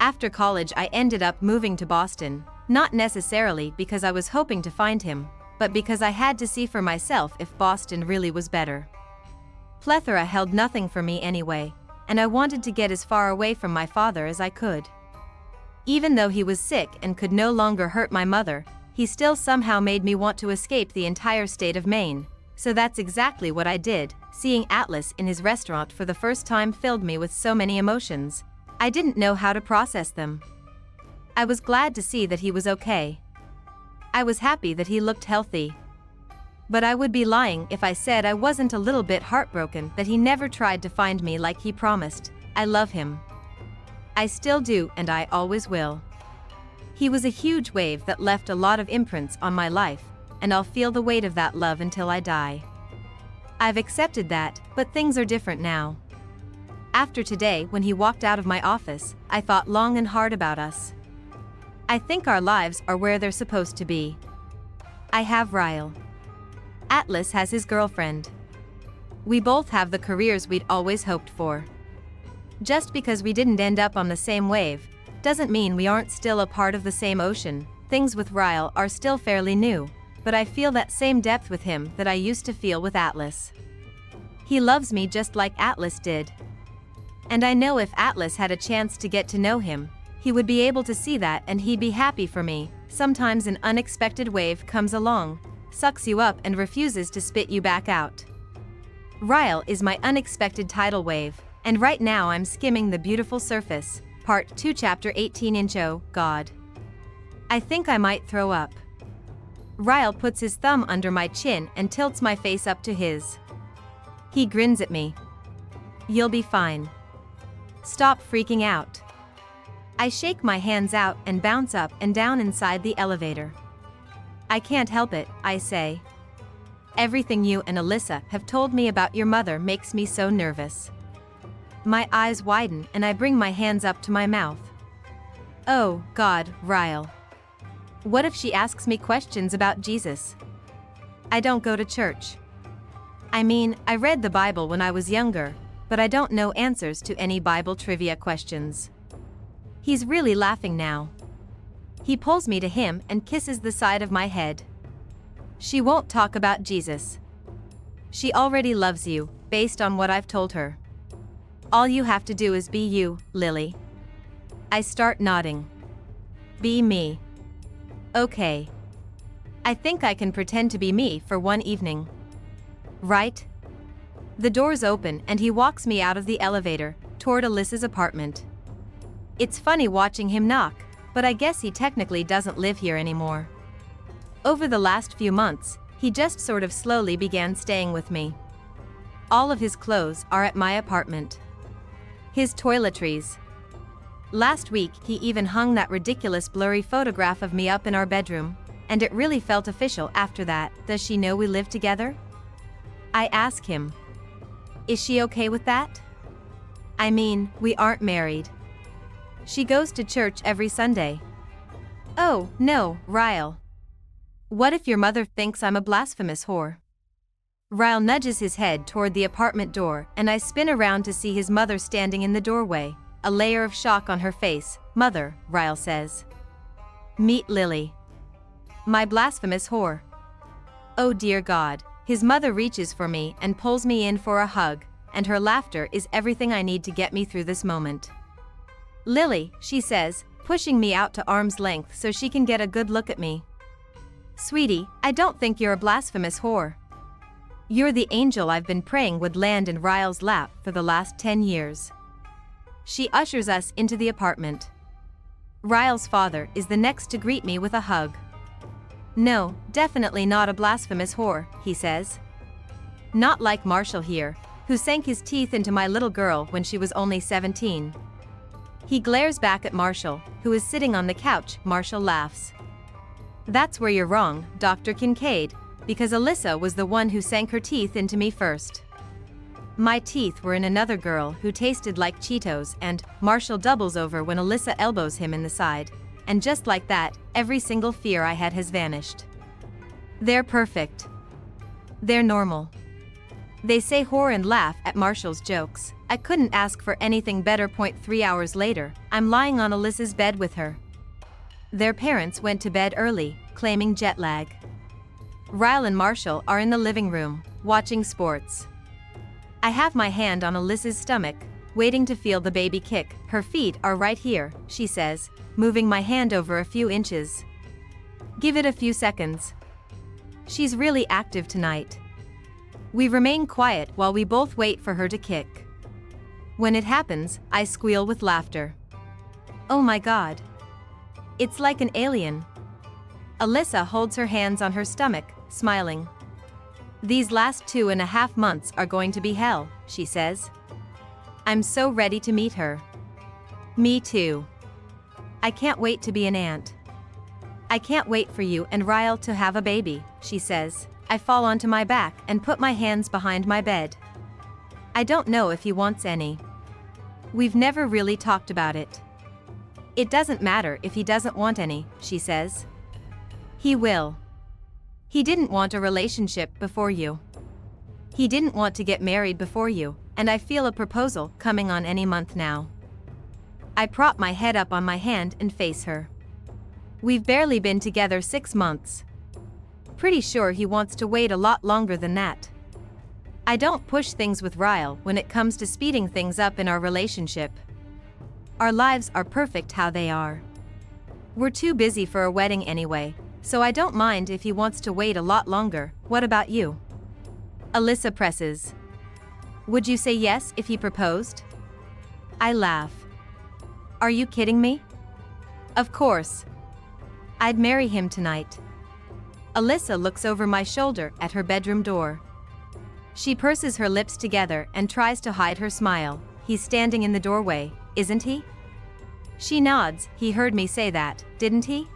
After college I ended up moving to Boston, not necessarily because I was hoping to find him, but because I had to see for myself if Boston really was better. Plethora held nothing for me anyway, and I wanted to get as far away from my father as I could. Even though he was sick and could no longer hurt my mother, he still somehow made me want to escape the entire state of Maine, so that's exactly what I did. Seeing Atlas in his restaurant for the first time filled me with so many emotions. I didn't know how to process them. I was glad to see that he was okay. I was happy that he looked healthy. But I would be lying if I said I wasn't a little bit heartbroken that he never tried to find me like he promised. I love him. I still do, and I always will. He was a huge wave that left a lot of imprints on my life, and I'll feel the weight of that love until I die. I've accepted that, but things are different now. After today, when he walked out of my office, I thought long and hard about us. I think our lives are where they're supposed to be. I have Ryle. Atlas has his girlfriend. We both have the careers we'd always hoped for. Just because we didn't end up on the same wave, doesn't mean we aren't still a part of the same ocean. Things with Ryle are still fairly new, but I feel that same depth with him that I used to feel with Atlas. He loves me just like Atlas did. And I know if Atlas had a chance to get to know him, he would be able to see that and he'd be happy for me. Sometimes an unexpected wave comes along, sucks you up and refuses to spit you back out. Ryle is my unexpected tidal wave, and right now I'm skimming the beautiful surface. Part 2 Chapter 18 Oh, God. I think I might throw up. Ryle puts his thumb under my chin and tilts my face up to his. He grins at me. You'll be fine. Stop freaking out. I shake my hands out and bounce up and down inside the elevator. I can't help it, I say. Everything you and Alyssa have told me about your mother makes me so nervous. My eyes widen and I bring my hands up to my mouth. Oh, God, Ryle. What if she asks me questions about Jesus? I don't go to church. I mean, I read the Bible when I was younger, but I don't know answers to any Bible trivia questions. He's really laughing now. He pulls me to him and kisses the side of my head. She won't talk about Jesus. She already loves you, based on what I've told her. All you have to do is be you, Lily. I start nodding. Be me. Okay. I think I can pretend to be me for one evening. Right? The doors open and he walks me out of the elevator, toward Alyssa's apartment. It's funny watching him knock, but I guess he technically doesn't live here anymore. Over the last few months, he just sort of slowly began staying with me. All of his clothes are at my apartment. His toiletries. Last week he even hung that ridiculous blurry photograph of me up in our bedroom, and it really felt official after that. Does she know we live together? I ask him. Is she okay with that? I mean, we aren't married. She goes to church every Sunday. Oh, no, Ryle. What if your mother thinks I'm a blasphemous whore? Ryle nudges his head toward the apartment door and I spin around to see his mother standing in the doorway, a layer of shock on her face. Mother, Ryle says. Meet Lily. My blasphemous whore. Oh dear God. His mother reaches for me and pulls me in for a hug, and her laughter is everything I need to get me through this moment. Lily, she says, pushing me out to arm's length so she can get a good look at me. Sweetie, I don't think you're a blasphemous whore. You're the angel I've been praying would land in Ryle's lap for the last 10 years. She ushers us into the apartment. Ryle's father is the next to greet me with a hug. No, definitely not a blasphemous whore, he says. Not like Marshall here, who sank his teeth into my little girl when she was only 17. He glares back at Marshall, who is sitting on the couch. Marshall laughs. That's where you're wrong, Dr. Kincaid, because Alyssa was the one who sank her teeth into me first. My teeth were in another girl who tasted like Cheetos, and Marshall doubles over when Alyssa elbows him in the side. And just like that, every single fear I had has vanished. They're perfect. They're normal. They say whore and laugh at Marshall's jokes. I couldn't ask for anything better. 3 hours later, I'm lying on Alyssa's bed with her. Their parents went to bed early, claiming jet lag. Ryle and Marshall are in the living room, watching sports. I have my hand on Alyssa's stomach, waiting to feel the baby kick. Her feet are right here, she says, moving my hand over a few inches. Give it a few seconds. She's really active tonight. We remain quiet while we both wait for her to kick. When it happens, I squeal with laughter. Oh my God. It's like an alien. Alyssa holds her hands on her stomach, smiling. These last 2.5 months are going to be hell, she says. I'm so ready to meet her. Me too. I can't wait to be an aunt. I can't wait for you and Ryle to have a baby, she says. I fall onto my back and put my hands behind my bed. I don't know if he wants any. We've never really talked about it. It doesn't matter if he doesn't want any, she says. He will. He didn't want a relationship before you. He didn't want to get married before you, and I feel a proposal coming on any month now. I prop my head up on my hand and face her. We've barely been together 6 months. Pretty sure he wants to wait a lot longer than that. I don't push things with Ryle when it comes to speeding things up in our relationship. Our lives are perfect how they are. We're too busy for a wedding anyway, so I don't mind if he wants to wait a lot longer. What about you? Alyssa presses. Would you say yes if he proposed? I laugh. Are you kidding me? Of course. I'd marry him tonight. Alyssa looks over my shoulder at her bedroom door. She purses her lips together and tries to hide her smile. He's standing in the doorway, isn't he? She nods. He heard me say that, didn't he?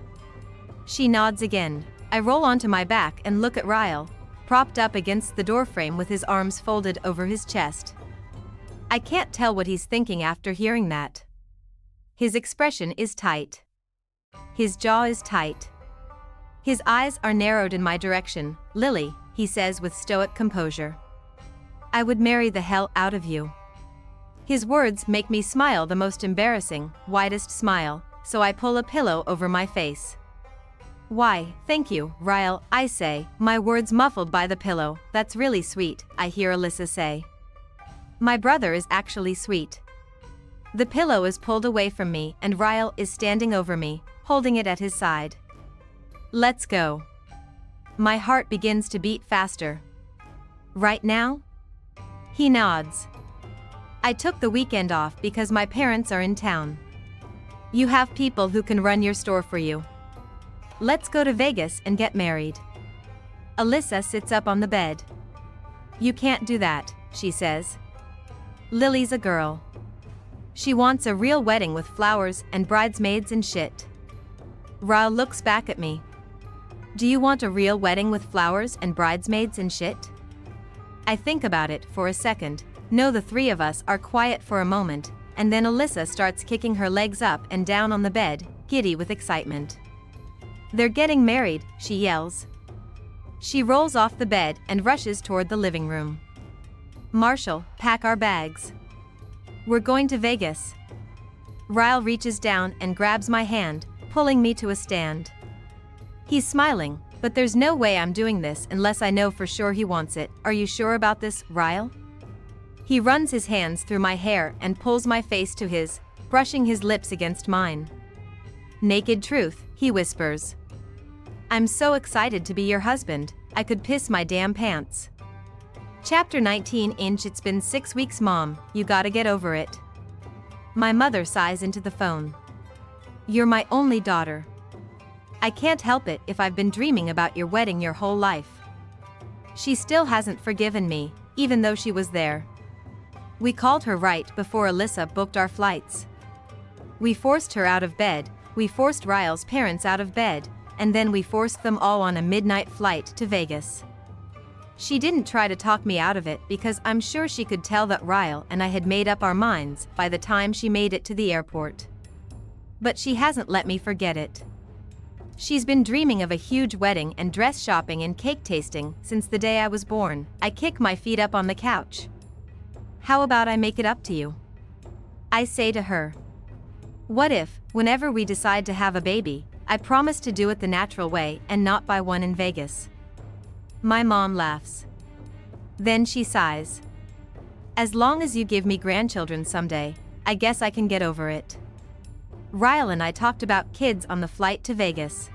She nods again. I roll onto my back and look at Ryle, propped up against the doorframe with his arms folded over his chest. I can't tell what he's thinking after hearing that. His expression is tight. His jaw is tight. His eyes are narrowed in my direction. Lily, he says with stoic composure. I would marry the hell out of you. His words make me smile the most embarrassing, widest smile, so I pull a pillow over my face. Why, thank you, Ryle, I say, my words muffled by the pillow. That's really sweet, I hear Alyssa say. My brother is actually sweet. The pillow is pulled away from me and Ryle is standing over me, holding it at his side. Let's go. My heart begins to beat faster. Right now? He nods. I took the weekend off because my parents are in town. You have people who can run your store for you. Let's go to Vegas and get married. Alyssa sits up on the bed. You can't do that, she says. Lily's a girl. She wants a real wedding with flowers and bridesmaids and shit. Ryle looks back at me. Do you want a real wedding with flowers and bridesmaids and shit? I think about it for a second. No, the three of us are quiet for a moment, and then Alyssa starts kicking her legs up and down on the bed, giddy with excitement. They're getting married, she yells. She rolls off the bed and rushes toward the living room. Marshall, pack our bags. We're going to Vegas. Ryle reaches down and grabs my hand, pulling me to a stand. He's smiling, but there's no way I'm doing this unless I know for sure he wants it. Are you sure about this, Ryle? He runs his hands through my hair and pulls my face to his, brushing his lips against mine. Naked truth, he whispers. I'm so excited to be your husband, I could piss my damn pants. Chapter 19. It's been 6 weeks, Mom, you gotta get over it. My mother sighs into the phone. You're my only daughter. I can't help it if I've been dreaming about your wedding your whole life. She still hasn't forgiven me, even though she was there. We called her right before Alyssa booked our flights. We forced her out of bed, we forced Ryle's parents out of bed, and then we forced them all on a midnight flight to Vegas. She didn't try to talk me out of it because I'm sure she could tell that Ryle and I had made up our minds by the time she made it to the airport. But she hasn't let me forget it. She's been dreaming of a huge wedding and dress shopping and cake tasting since the day I was born. I kick my feet up on the couch. how about I make it up to you? I say to her. What if, whenever we decide to have a baby, I promise to do it the natural way and not buy one in Vegas? My mom laughs. Then she sighs. As long as you give me grandchildren someday, I guess I can get over it. Ryle and I talked about kids on the flight to Vegas.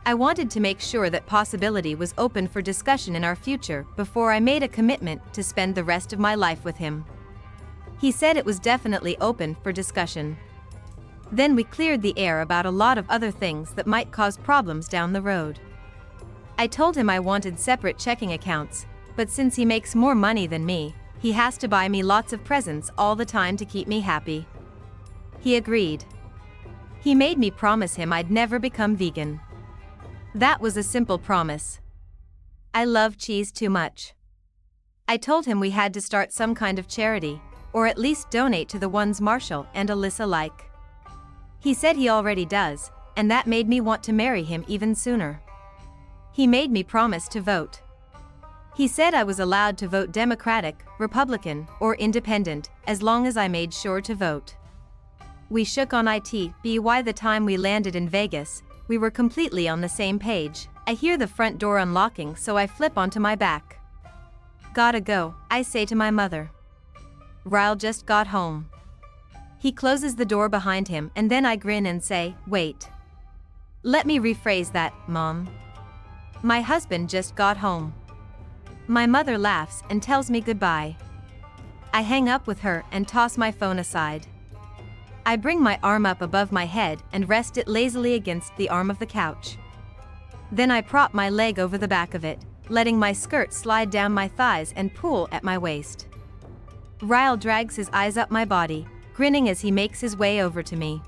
I wanted to make sure that possibility was open for discussion in our future before I made a commitment to spend the rest of my life with him. He said it was definitely open for discussion. Then we cleared the air about a lot of other things that might cause problems down the road. I told him I wanted separate checking accounts, but since he makes more money than me, he has to buy me lots of presents all the time to keep me happy. He agreed. He made me promise him I'd never become vegan. That was a simple promise. I love cheese too much. I told him we had to start some kind of charity, or at least donate to the ones Marshall and Alyssa like. He said he already does, and that made me want to marry him even sooner. He made me promise to vote. He said I was allowed to vote Democratic, Republican, or Independent, as long as I made sure to vote. We shook on it. By the time we landed in Vegas, we were completely on the same page. I hear the front door unlocking, so I flip onto my back. Gotta go, I say to my mother. Ryle just got home. He closes the door behind him and then I grin and say, wait. Let me rephrase that, Mom. My husband just got home. My mother laughs and tells me goodbye. I hang up with her and toss my phone aside. I bring my arm up above my head and rest it lazily against the arm of the couch. Then I prop my leg over the back of it, letting my skirt slide down my thighs and pull at my waist. Ryle drags his eyes up my body, grinning as he makes his way over to me.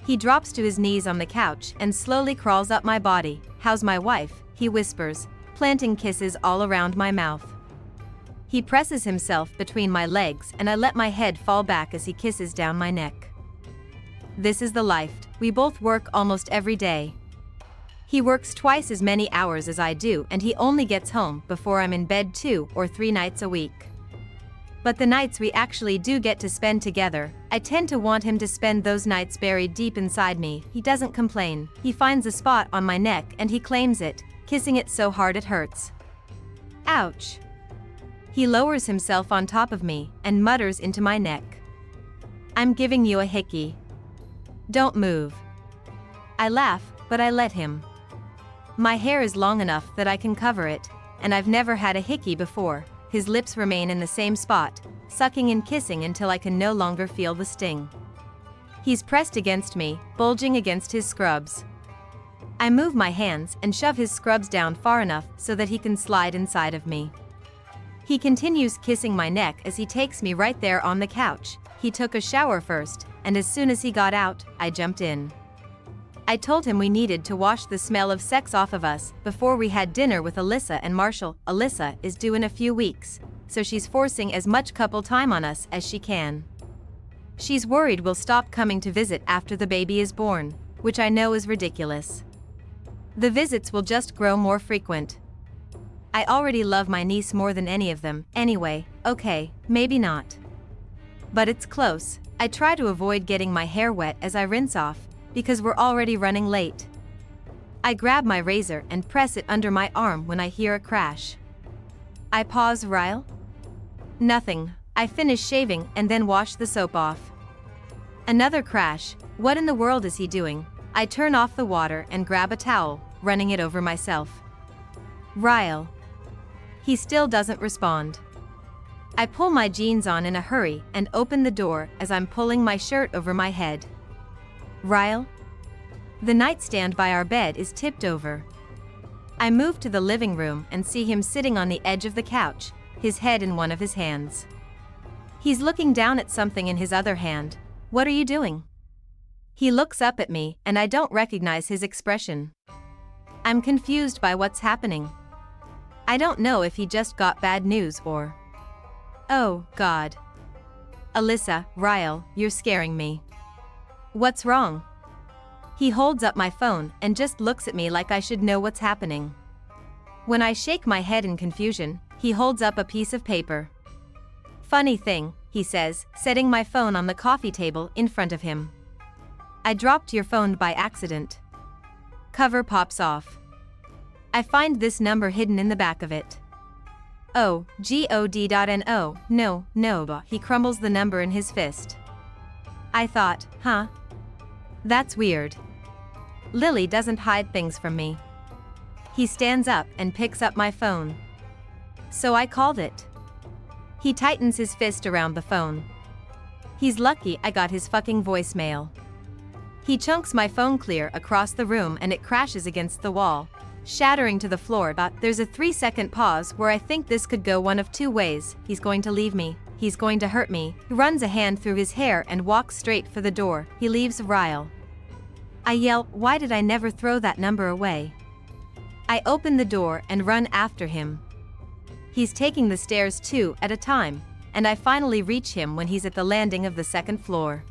He drops to his knees on the couch and slowly crawls up my body. How's my wife? He whispers, planting kisses all around my mouth. He presses himself between my legs and I let my head fall back as he kisses down my neck. This is the life. We both work almost every day. He works twice as many hours as I do and he only gets home before I'm in bed 2 or 3 nights a week. But the nights we actually do get to spend together, I tend to want him to spend those nights buried deep inside me. He doesn't complain. He finds a spot on my neck and he claims it, kissing it so hard it hurts. Ouch. He lowers himself on top of me and mutters into my neck. I'm giving you a hickey. Don't move. I laugh, but I let him. My hair is long enough that I can cover it, and I've never had a hickey before. His lips remain in the same spot, sucking and kissing until I can no longer feel the sting. He's pressed against me, bulging against his scrubs. I move my hands and shove his scrubs down far enough so that he can slide inside of me. He continues kissing my neck as he takes me right there on the couch. He took a shower first, and as soon as he got out, I jumped in. I told him we needed to wash the smell of sex off of us before we had dinner with Alyssa and Marshall. Alyssa is due in a few weeks, so she's forcing as much couple time on us as she can. She's worried we'll stop coming to visit after the baby is born, which I know is ridiculous. The visits will just grow more frequent. I already love my niece more than any of them, anyway. Okay, maybe not. But it's close. I try to avoid getting my hair wet as I rinse off, because we're already running late. I grab my razor and press it under my arm when I hear a crash. I pause. Ryle? Nothing. I finish shaving and then wash the soap off. Another crash. What in the world is he doing? I turn off the water and grab a towel, running it over myself. Ryle. He still doesn't respond. I pull my jeans on in a hurry and open the door as I'm pulling my shirt over my head. Ryle? The nightstand by our bed is tipped over. I move to the living room and see him sitting on the edge of the couch, his head in one of his hands. He's looking down at something in his other hand. What are you doing? He looks up at me and I don't recognize his expression. I'm confused by what's happening. I don't know if he just got bad news or... Oh, God. Alyssa, Ryle, you're scaring me. What's wrong? He holds up my phone and just looks at me like I should know what's happening. When I shake my head in confusion, he holds up a piece of paper. Funny thing, he says, setting my phone on the coffee table in front of him. I dropped your phone by accident. Cover pops off. I find this number hidden in the back of it. Oh, God.no, no, he crumbles the number in his fist. I thought, huh? That's weird. Lily doesn't hide things from me. He stands up and picks up my phone. So I called it. He tightens his fist around the phone. He's lucky I got his fucking voicemail. He chunks my phone clear across the room and it crashes against the wall, shattering to the floor. There's a 3-second pause where I think this could go one of two ways. He's going to leave me. He's going to hurt me. He runs a hand through his hair and walks straight for the door. He leaves Ryle. I yell, why did I never throw that number away? I open the door and run after him. He's taking the stairs 2 at a time, and I finally reach him when he's at the landing of the 2nd floor.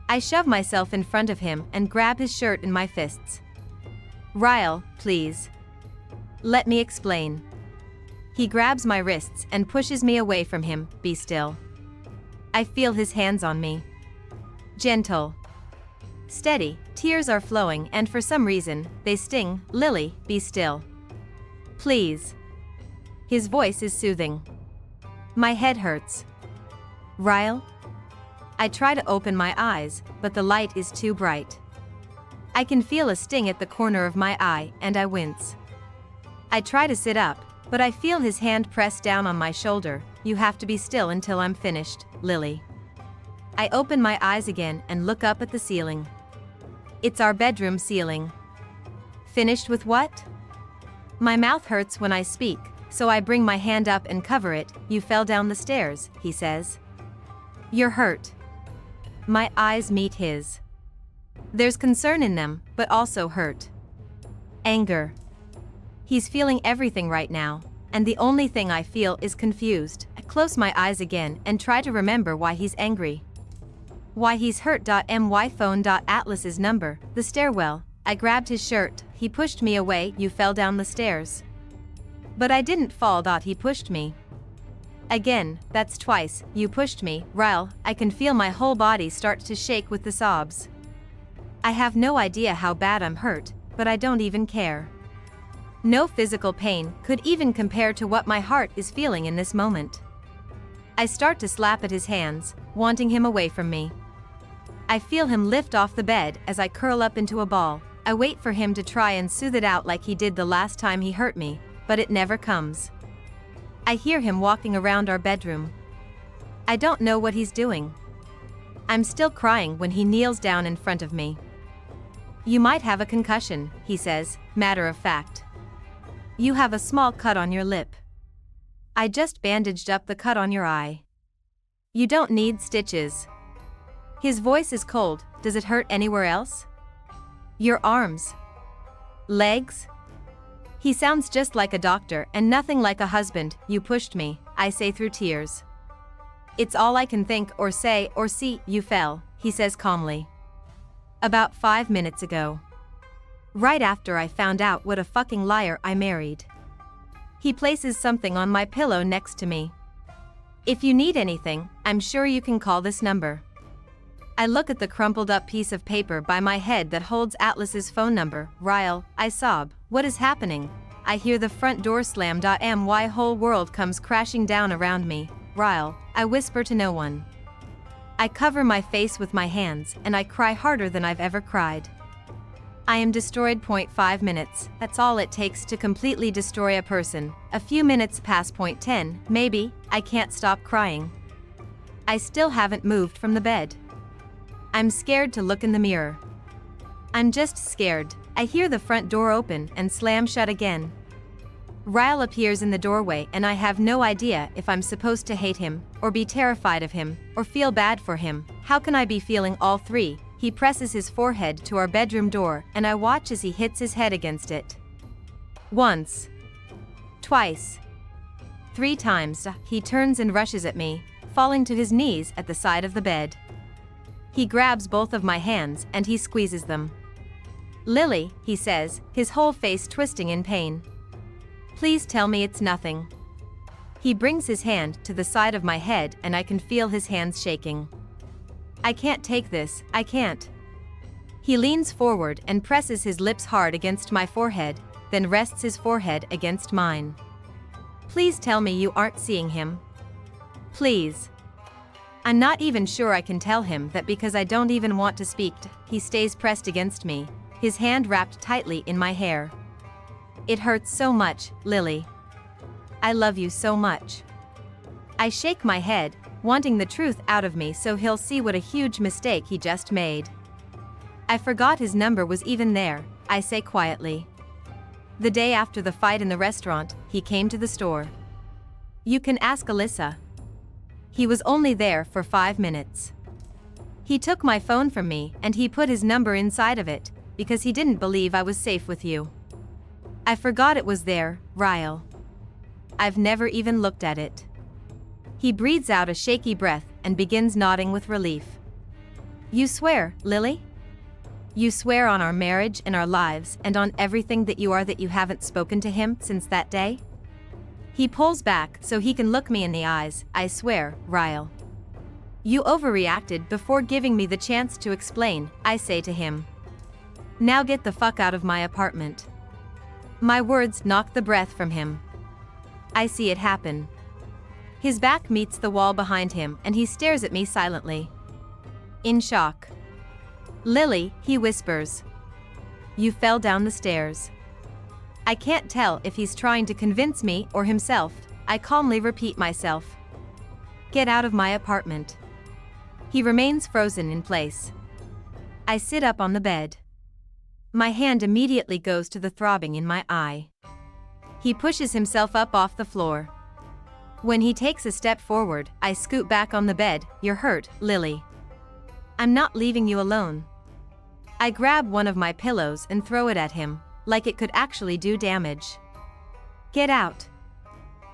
I shove myself in front of him and grab his shirt in my fists. Ryle, please. Let me explain. He grabs my wrists and pushes me away from him. Be still. I feel his hands on me. Gentle. Steady, tears are flowing and for some reason, they sting. Lily, be still. Please. His voice is soothing. My head hurts. Ryle? I try to open my eyes, but the light is too bright. I can feel a sting at the corner of my eye and I wince. I try to sit up, but I feel his hand press down on my shoulder. You have to be still until I'm finished, Lily. I open my eyes again and look up at the ceiling. It's our bedroom ceiling. Finished with what? My mouth hurts when I speak, so I bring my hand up and cover it. You fell down the stairs, he says. You're hurt. My eyes meet his. There's concern in them, but also hurt. Anger. He's feeling everything right now, and the only thing I feel is confused. I close my eyes again and try to remember why he's angry. Why he's hurt. My phone. Atlas's number, the stairwell. I grabbed his shirt, he pushed me away. You fell down the stairs. But I didn't fall. He pushed me. Again, that's twice. You pushed me, Ryle. I can feel my whole body start to shake with the sobs. I have no idea how bad I'm hurt, but I don't even care. No physical pain could even compare to what my heart is feeling in this moment. I start to slap at his hands, wanting him away from me. I feel him lift off the bed as I curl up into a ball. I wait for him to try and soothe it out like he did the last time he hurt me, but it never comes. I hear him walking around our bedroom. I don't know what he's doing. I'm still crying when he kneels down in front of me. You might have a concussion, he says, matter of fact. You have a small cut on your lip. I just bandaged up the cut on your eye. You don't need stitches. His voice is cold. Does it hurt anywhere else? Your arms? Legs? He sounds just like a doctor and nothing like a husband. You pushed me, I say through tears. It's all I can think or say or see. You fell, he says calmly. About 5 minutes ago. Right after I found out what a fucking liar I married. He places something on my pillow next to me. If you need anything, I'm sure you can call this number. I look at the crumpled up piece of paper by my head that holds Atlas's phone number. Ryle, I sob. What is happening? I hear the front door slam. My whole world comes crashing down around me. Ryle, I whisper to no one. I cover my face with my hands and I cry harder than I've ever cried. I am destroyed. 5 minutes, that's all it takes to completely destroy a person. A few minutes past 10, maybe. I can't stop crying. I still haven't moved from the bed. I'm scared to look in the mirror. I'm just scared. I hear the front door open and slam shut again. Ryle appears in the doorway and I have no idea if I'm supposed to hate him, or be terrified of him, or feel bad for him. How can I be feeling all three? He presses his forehead to our bedroom door and I watch as he hits his head against it. Once. Twice. 3 times. He turns and rushes at me, falling to his knees at the side of the bed. He grabs both of my hands and he squeezes them. Lily, he says, his whole face twisting in pain. Please tell me it's nothing. He brings his hand to the side of my head and I can feel his hands shaking. I can't take this, I can't. He leans forward and presses his lips hard against my forehead, then rests his forehead against mine. Please tell me you aren't seeing him. Please. I'm not even sure I can tell him that because I don't even want to speak. He stays pressed against me, his hand wrapped tightly in my hair. It hurts so much, Lily. I love you so much. I shake my head, wanting the truth out of me so he'll see what a huge mistake he just made. I forgot his number was even there, I say quietly. The day after the fight in the restaurant, he came to the store. You can ask Alyssa. He was only there for 5 minutes. He took my phone from me and he put his number inside of it, because he didn't believe I was safe with you. I forgot it was there, Ryle. I've never even looked at it. He breathes out a shaky breath and begins nodding with relief. You swear, Lily? You swear on our marriage and our lives and on everything that you are that you haven't spoken to him since that day? He pulls back so he can look me in the eyes. I swear, Ryle. You overreacted before giving me the chance to explain, I say to him. Now get the fuck out of my apartment. My words knock the breath from him. I see it happen. His back meets the wall behind him and he stares at me silently. In shock. Lily, he whispers. You fell down the stairs. I can't tell if he's trying to convince me or himself. I calmly repeat myself. Get out of my apartment. He remains frozen in place. I sit up on the bed. My hand immediately goes to the throbbing in my eye. He pushes himself up off the floor. When he takes a step forward, I scoot back on the bed. You're hurt, Lily. I'm not leaving you alone. I grab one of my pillows and throw it at him, like it could actually do damage. Get out.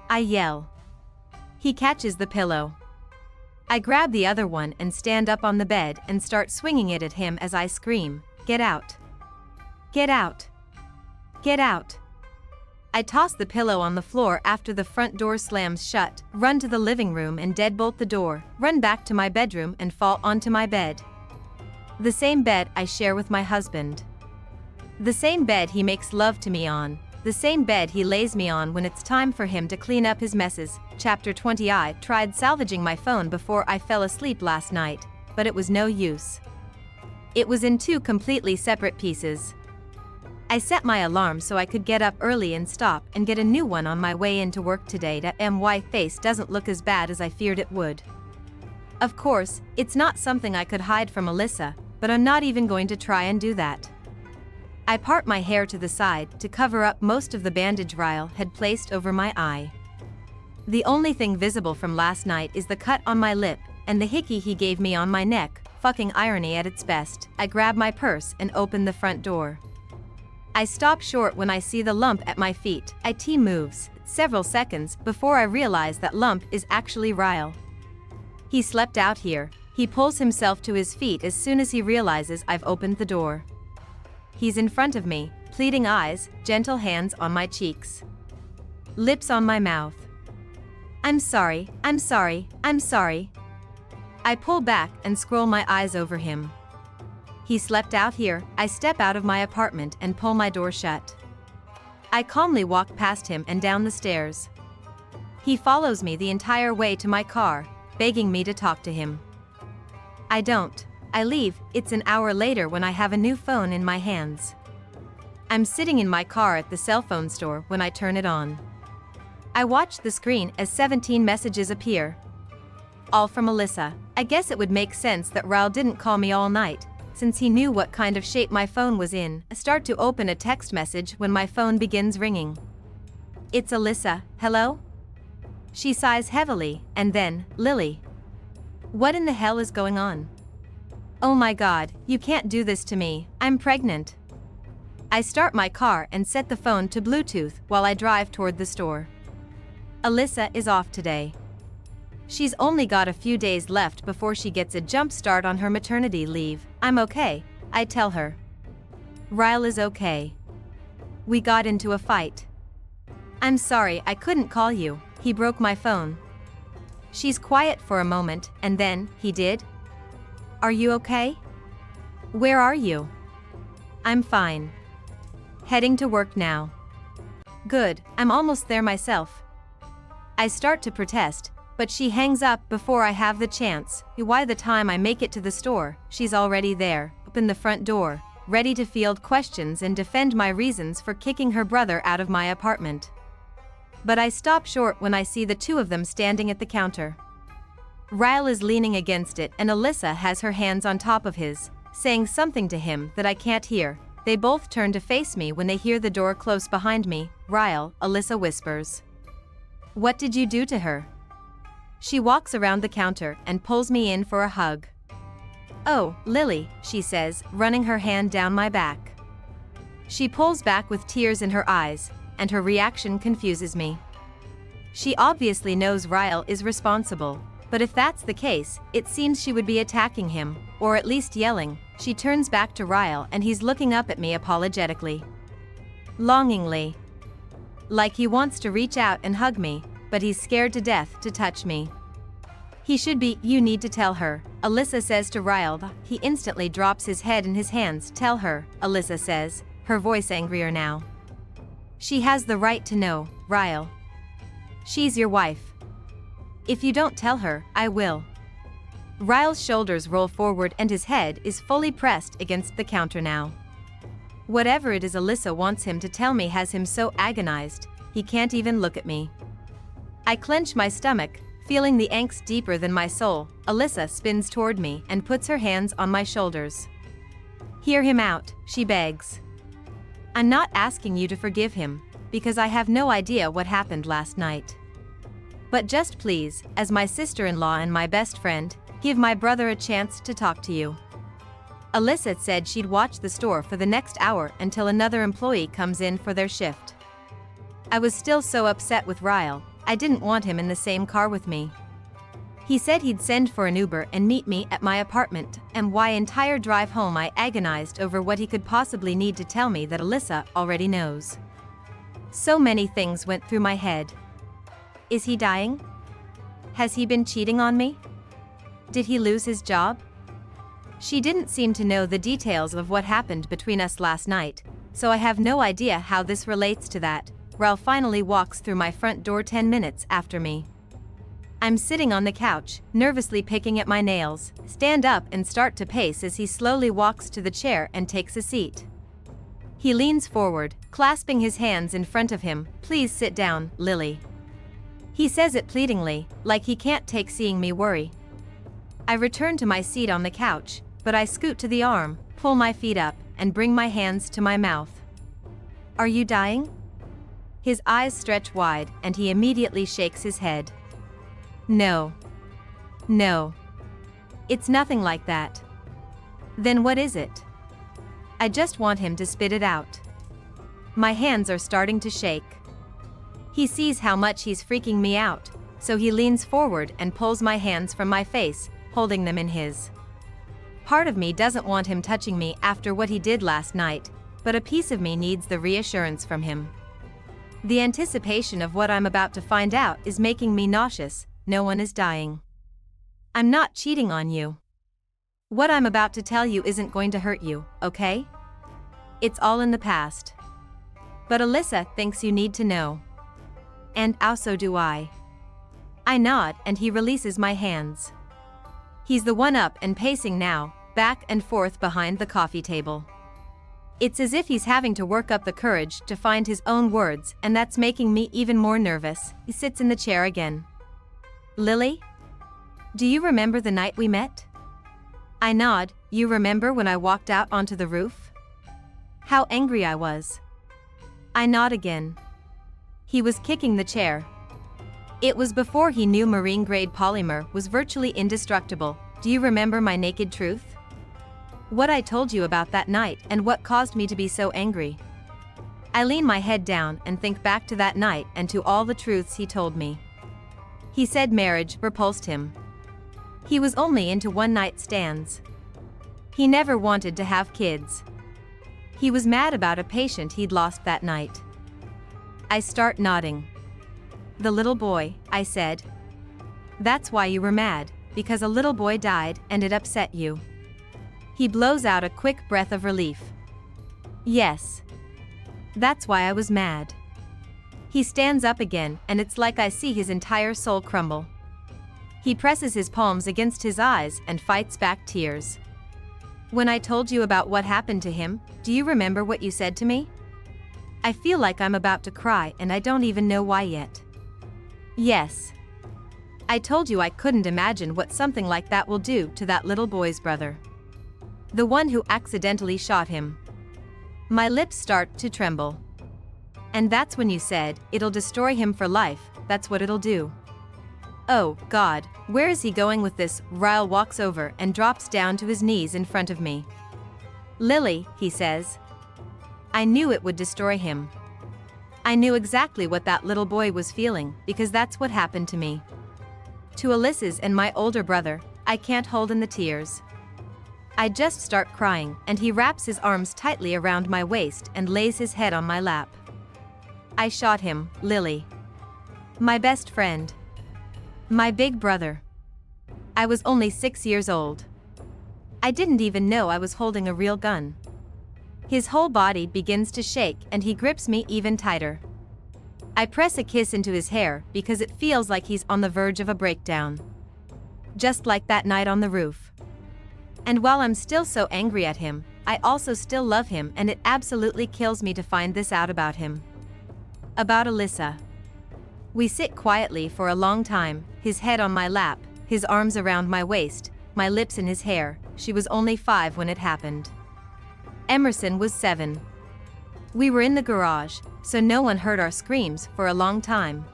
I yell. He catches the pillow. I grab the other one and stand up on the bed and start swinging it at him as I scream, Get out. Get out. Get out. I toss the pillow on the floor after the front door slams shut, run to the living room and deadbolt the door, run back to my bedroom and fall onto my bed. The same bed I share with my husband. The same bed he makes love to me on. The same bed he lays me on when it's time for him to clean up his messes. Chapter 20. I tried salvaging my phone before I fell asleep last night, but it was no use. It was in 2 completely separate pieces. I set my alarm so I could get up early and stop and get a new one on my way into work today. My face doesn't look as bad as I feared it would. Of course, it's not something I could hide from Alyssa, but I'm not even going to try and do that. I part my hair to the side to cover up most of the bandage Ryle had placed over my eye. The only thing visible from last night is the cut on my lip and the hickey he gave me on my neck. Fucking irony at its best. I grab my purse and open the front door. I stop short when I see the lump at my feet. It moves several seconds before I realize that lump is actually Ryle. He slept out here. He pulls himself to his feet as soon as he realizes I've opened the door. He's in front of me, pleading eyes, gentle hands on my cheeks. Lips on my mouth. I'm sorry, I'm sorry, I'm sorry. I pull back and scroll my eyes over him. He slept out here. I step out of my apartment and pull my door shut. I calmly walk past him and down the stairs. He follows me the entire way to my car, begging me to talk to him. I don't. I leave. It's an hour later when I have a new phone in my hands. I'm sitting in my car at the cell phone store when I turn it on. I watch the screen as 17 messages appear. All from Alyssa. I guess it would make sense that Ryle didn't call me all night, since he knew what kind of shape my phone was in. I start to open a text message when my phone begins ringing. It's Alyssa. Hello? She sighs heavily, and then, Lily. What in the hell is going on? Oh my God, you can't do this to me. I'm pregnant. I start my car and set the phone to Bluetooth while I drive toward the store. Alyssa is off today. She's only got a few days left before she gets a jump start on her maternity leave. I'm okay, I tell her. Ryle is okay. We got into a fight. I'm sorry I couldn't call you. He broke my phone. She's quiet for a moment, and then, he did? Are you okay? Where are you? I'm fine. Heading to work now. Good, I'm almost there myself. I start to protest, but she hangs up before I have the chance. By the time I make it to the store, she's already there, open the front door, ready to field questions and defend my reasons for kicking her brother out of my apartment. But I stop short when I see the two of them standing at the counter. Ryle is leaning against it and Alyssa has her hands on top of his, saying something to him that I can't hear. They both turn to face me when they hear the door close behind me. Ryle, Alyssa whispers. What did you do to her? She walks around the counter and pulls me in for a hug. Oh, Lily, she says, running her hand down my back. She pulls back with tears in her eyes, and her reaction confuses me. She obviously knows Ryle is responsible, but if that's the case, it seems she would be attacking him, or at least yelling. She turns back to Ryle and he's looking up at me apologetically. Longingly. Like he wants to reach out and hug me, but he's scared to death to touch me. He should be. You need to tell her, Alyssa says to Ryle. He instantly drops his head in his hands. Tell her, Alyssa says, her voice angrier now. She has the right to know, Ryle. She's your wife. If you don't tell her, I will. Ryle's shoulders roll forward and his head is fully pressed against the counter now. Whatever it is Alyssa wants him to tell me has him so agonized, he can't even look at me. I clench my stomach, feeling the angst deeper than my soul. Alyssa spins toward me and puts her hands on my shoulders. Hear him out, she begs. I'm not asking you to forgive him, because I have no idea what happened last night. But just please, as my sister-in-law and my best friend, give my brother a chance to talk to you. Alyssa said she'd watch the store for the next hour until another employee comes in for their shift. I was still so upset with Ryle, I didn't want him in the same car with me. He said he'd send for an Uber and meet me at my apartment, and why entire drive home I agonized over what he could possibly need to tell me that Alyssa already knows. So many things went through my head. Is he dying? Has he been cheating on me? Did he lose his job? She didn't seem to know the details of what happened between us last night, so I have no idea how this relates to that. Ryle finally walks through my front door 10 minutes after me. I'm sitting on the couch, nervously picking at my nails, stand up and start to pace as he slowly walks to the chair and takes a seat. He leans forward, clasping his hands in front of him. Please sit down, Lily. He says it pleadingly, like he can't take seeing me worry. I return to my seat on the couch, but I scoot to the arm, pull my feet up, and bring my hands to my mouth. Are you dying? His eyes stretch wide, and he immediately shakes his head. No. No. It's nothing like that. Then what is it? I just want him to spit it out. My hands are starting to shake. He sees how much he's freaking me out, so he leans forward and pulls my hands from my face, holding them in his. Part of me doesn't want him touching me after what he did last night, but a piece of me needs the reassurance from him. The anticipation of what I'm about to find out is making me nauseous. No one is dying. I'm not cheating on you. What I'm about to tell you isn't going to hurt you, okay? It's all in the past. But Alyssa thinks you need to know. And also do I. I nod and he releases my hands. He's the one up and pacing now, back and forth behind the coffee table. It's as if he's having to work up the courage to find his own words, and that's making me even more nervous. He sits in the chair again. Lily? Do you remember the night we met? I nod. You remember when I walked out onto the roof? How angry I was. I nod again. He was kicking the chair. It was before he knew marine-grade polymer was virtually indestructible. Do you remember my naked truth? What I told you about that night and what caused me to be so angry? I lean my head down and think back to that night and to all the truths he told me. He said marriage repulsed him. He was only into one-night stands. He never wanted to have kids. He was mad about a patient he'd lost that night. I start nodding. The little boy, I said. That's why you were mad, because a little boy died and it upset you. He blows out a quick breath of relief. Yes. That's why I was mad. He stands up again and it's like I see his entire soul crumble. He presses his palms against his eyes and fights back tears. When I told you about what happened to him, do you remember what you said to me? I feel like I'm about to cry and I don't even know why yet. Yes. I told you I couldn't imagine what something like that will do to that little boy's brother. The one who accidentally shot him. My lips start to tremble. And that's when you said, it'll destroy him for life, that's what it'll do. Oh, God, where is he going with this? Ryle walks over and drops down to his knees in front of me. Lily, he says. I knew it would destroy him. I knew exactly what that little boy was feeling, because that's what happened to me. To Alyssa's and my older brother, I can't hold in the tears. I just start crying, and he wraps his arms tightly around my waist and lays his head on my lap. I shot him, Lily. My best friend. My big brother. I was only 6 years old. I didn't even know I was holding a real gun. His whole body begins to shake and he grips me even tighter. I press a kiss into his hair because it feels like he's on the verge of a breakdown. Just like that night on the roof. And while I'm still so angry at him, I also still love him, and it absolutely kills me to find this out about him. About Alyssa. We sit quietly for a long time, his head on my lap, his arms around my waist, my lips in his hair. She was only 5 when it happened. Emerson was 7. We were in the garage, so no one heard our screams for a long time.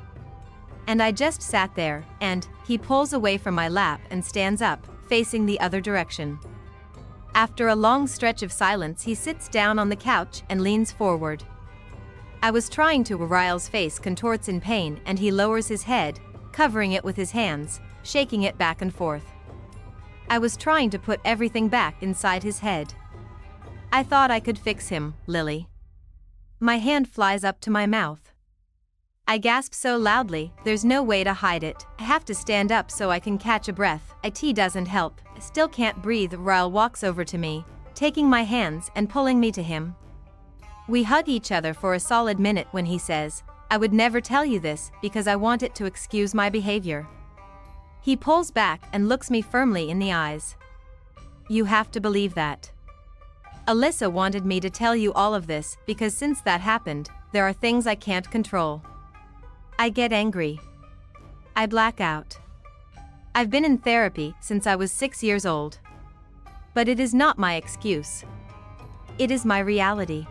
And I just sat there, and he pulls away from my lap and stands up, facing the other direction. After a long stretch of silence, he sits down on the couch and leans forward. I was trying to. Ryle's face contorts in pain and he lowers his head, covering it with his hands, shaking it back and forth. I was trying to put everything back inside his head. I thought I could fix him, Lily. My hand flies up to my mouth. I gasp so loudly, there's no way to hide it. I have to stand up so I can catch a breath. It doesn't help. I still can't breathe. Ryle walks over to me, taking my hands and pulling me to him. We hug each other for a solid minute when he says, I would never tell you this because I want it to excuse my behavior. He pulls back and looks me firmly in the eyes. You have to believe that. Alyssa wanted me to tell you all of this because since that happened, there are things I can't control. I get angry. I black out. I've been in therapy since I was 6 years old. But it is not my excuse. It is my reality.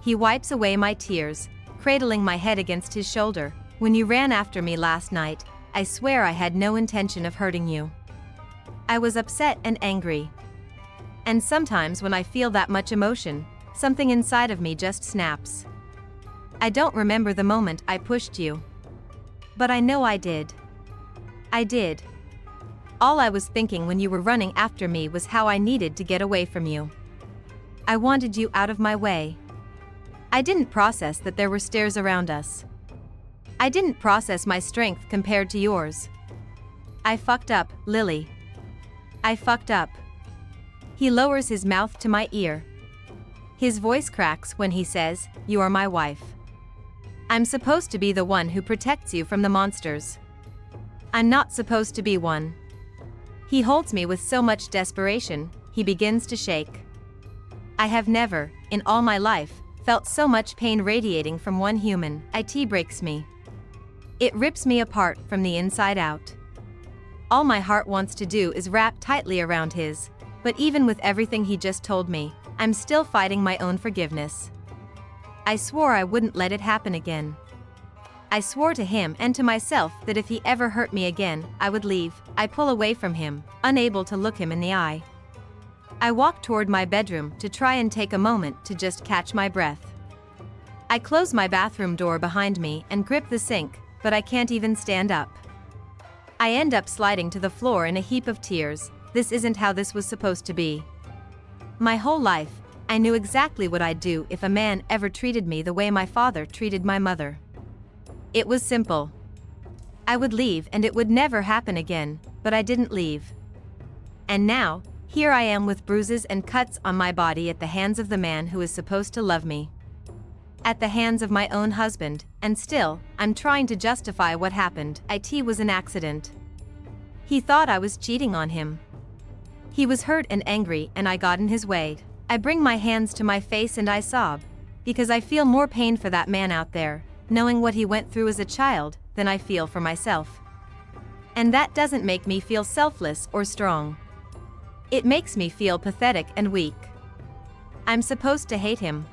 He wipes away my tears, cradling my head against his shoulder. When you ran after me last night, I swear I had no intention of hurting you. I was upset and angry. And sometimes when I feel that much emotion, something inside of me just snaps. I don't remember the moment I pushed you. But I know I did. I did. All I was thinking when you were running after me was how I needed to get away from you. I wanted you out of my way. I didn't process that there were stairs around us. I didn't process my strength compared to yours. I fucked up, Lily. I fucked up. He lowers his mouth to my ear. His voice cracks when he says, You are my wife. I'm supposed to be the one who protects you from the monsters. I'm not supposed to be one. He holds me with so much desperation, he begins to shake. I have never, in all my life, felt so much pain radiating from one human. It breaks me. It rips me apart from the inside out. All my heart wants to do is wrap tightly around his, but even with everything he just told me, I'm still fighting my own forgiveness. I swore I wouldn't let it happen again. I swore to him and to myself that if he ever hurt me again, I would leave. I pull away from him, unable to look him in the eye. I walk toward my bedroom to try and take a moment to just catch my breath. I close my bathroom door behind me and grip the sink, but I can't even stand up. I end up sliding to the floor in a heap of tears. This isn't how this was supposed to be. My whole life, I knew exactly what I'd do if a man ever treated me the way my father treated my mother. It was simple. I would leave and it would never happen again, but I didn't leave. And now, here I am with bruises and cuts on my body at the hands of the man who is supposed to love me. At the hands of my own husband, and still, I'm trying to justify what happened. It was an accident. He thought I was cheating on him. He was hurt and angry and I got in his way. I bring my hands to my face and I sob, because I feel more pain for that man out there, knowing what he went through as a child, than I feel for myself. And that doesn't make me feel selfless or strong. It makes me feel pathetic and weak. I'm supposed to hate him.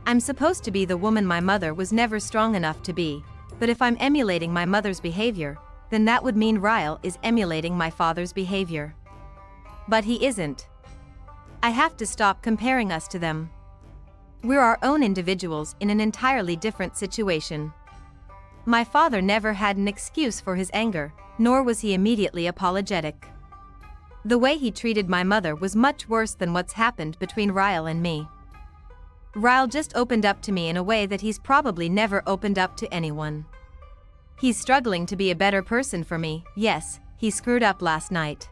I'm supposed to be the woman my mother was never strong enough to be, but if I'm emulating my mother's behavior, then that would mean Ryle is emulating my father's behavior. But he isn't. I have to stop comparing us to them. We're our own individuals in an entirely different situation. My father never had an excuse for his anger, nor was he immediately apologetic. The way he treated my mother was much worse than what's happened between Ryle and me. Ryle just opened up to me in a way that he's probably never opened up to anyone. He's struggling to be a better person for me. Yes, he screwed up last night.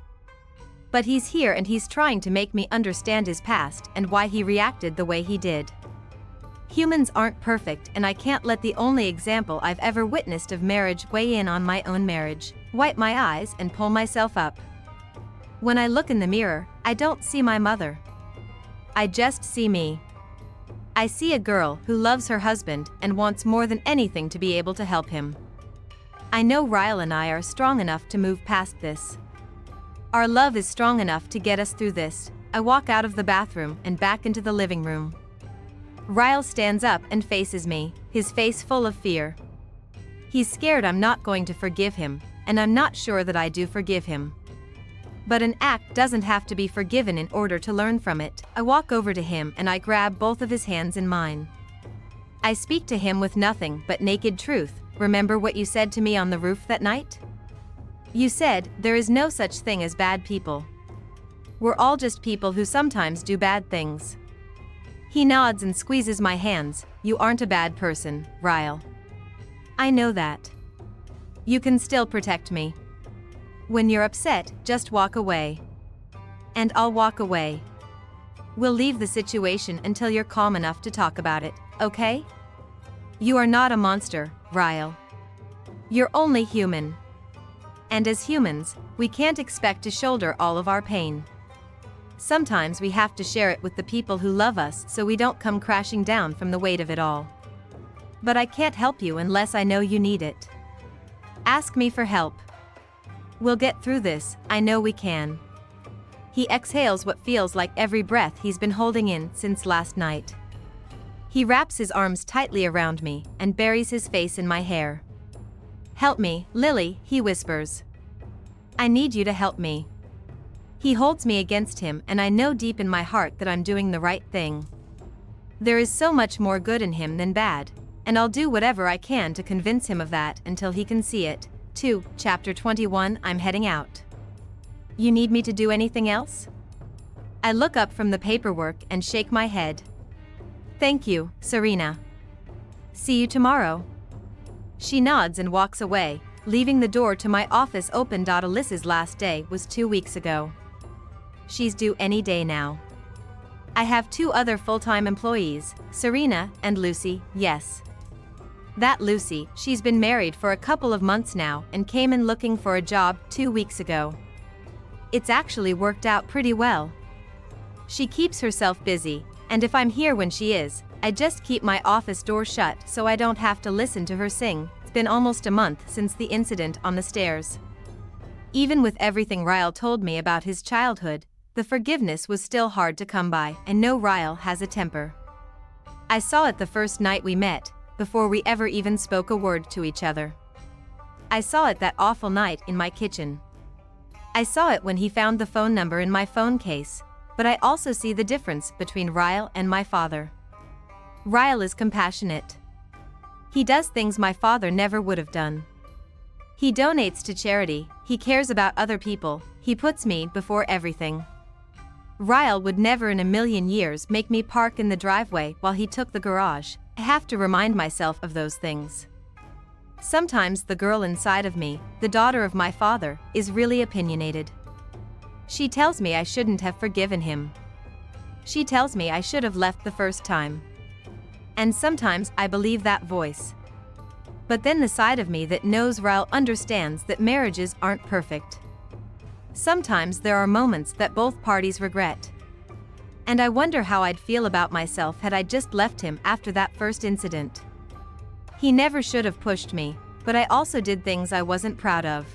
But he's here and he's trying to make me understand his past and why he reacted the way he did. Humans aren't perfect and I can't let the only example I've ever witnessed of marriage weigh in on my own marriage, wipe my eyes and pull myself up. When I look in the mirror, I don't see my mother. I just see me. I see a girl who loves her husband and wants more than anything to be able to help him. I know Ryle and I are strong enough to move past this. Our love is strong enough to get us through this. I walk out of the bathroom and back into the living room. Ryle stands up and faces me, his face full of fear. He's scared I'm not going to forgive him, and I'm not sure that I do forgive him. But an act doesn't have to be forgiven in order to learn from it. I walk over to him and I grab both of his hands in mine. I speak to him with nothing but naked truth. Remember what you said to me on the roof that night? You said, there is no such thing as bad people. We're all just people who sometimes do bad things. He nods and squeezes my hands. You aren't a bad person, Ryle. I know that. You can still protect me. When you're upset, just walk away. And I'll walk away. We'll leave the situation until you're calm enough to talk about it, okay? You are not a monster, Ryle. You're only human. And as humans, we can't expect to shoulder all of our pain. Sometimes we have to share it with the people who love us so we don't come crashing down from the weight of it all. But I can't help you unless I know you need it. Ask me for help. We'll get through this, I know we can. He exhales what feels like every breath he's been holding in since last night. He wraps his arms tightly around me and buries his face in my hair. Help me, Lily, he whispers. I need you to help me. He holds me against him and I know deep in my heart that I'm doing the right thing. There is so much more good in him than bad, and I'll do whatever I can to convince him of that until he can see it. 2, Chapter 21. I'm heading out. You need me to do anything else? I look up from the paperwork and shake my head. Thank you, Serena. See you tomorrow. She nods and walks away, leaving the door to my office open. Alyssa's last day was 2 weeks ago. She's due any day now. I have 2 other full-time employees, Serena and Lucy. Yes. That Lucy, she's been married for a couple of months now and came in looking for a job 2 weeks ago. It's actually worked out pretty well. She keeps herself busy, and if I'm here when she is, I just keep my office door shut so I don't have to listen to her sing. It's been almost a month since the incident on the stairs. Even with everything Ryle told me about his childhood, the forgiveness was still hard to come by, and no, Ryle has a temper. I saw it the first night we met, before we ever even spoke a word to each other. I saw it that awful night in my kitchen. I saw it when he found the phone number in my phone case, but I also see the difference between Ryle and my father. Ryle is compassionate. He does things my father never would have done. He donates to charity, he cares about other people, he puts me before everything. Ryle would never in a million years make me park in the driveway while he took the garage. I have to remind myself of those things. Sometimes the girl inside of me, the daughter of my father, is really opinionated. She tells me I shouldn't have forgiven him. She tells me I should have left the first time. And sometimes I believe that voice. But then the side of me that knows Ryle understands that marriages aren't perfect. Sometimes there are moments that both parties regret. And I wonder how I'd feel about myself had I just left him after that first incident. He never should have pushed me, but I also did things I wasn't proud of.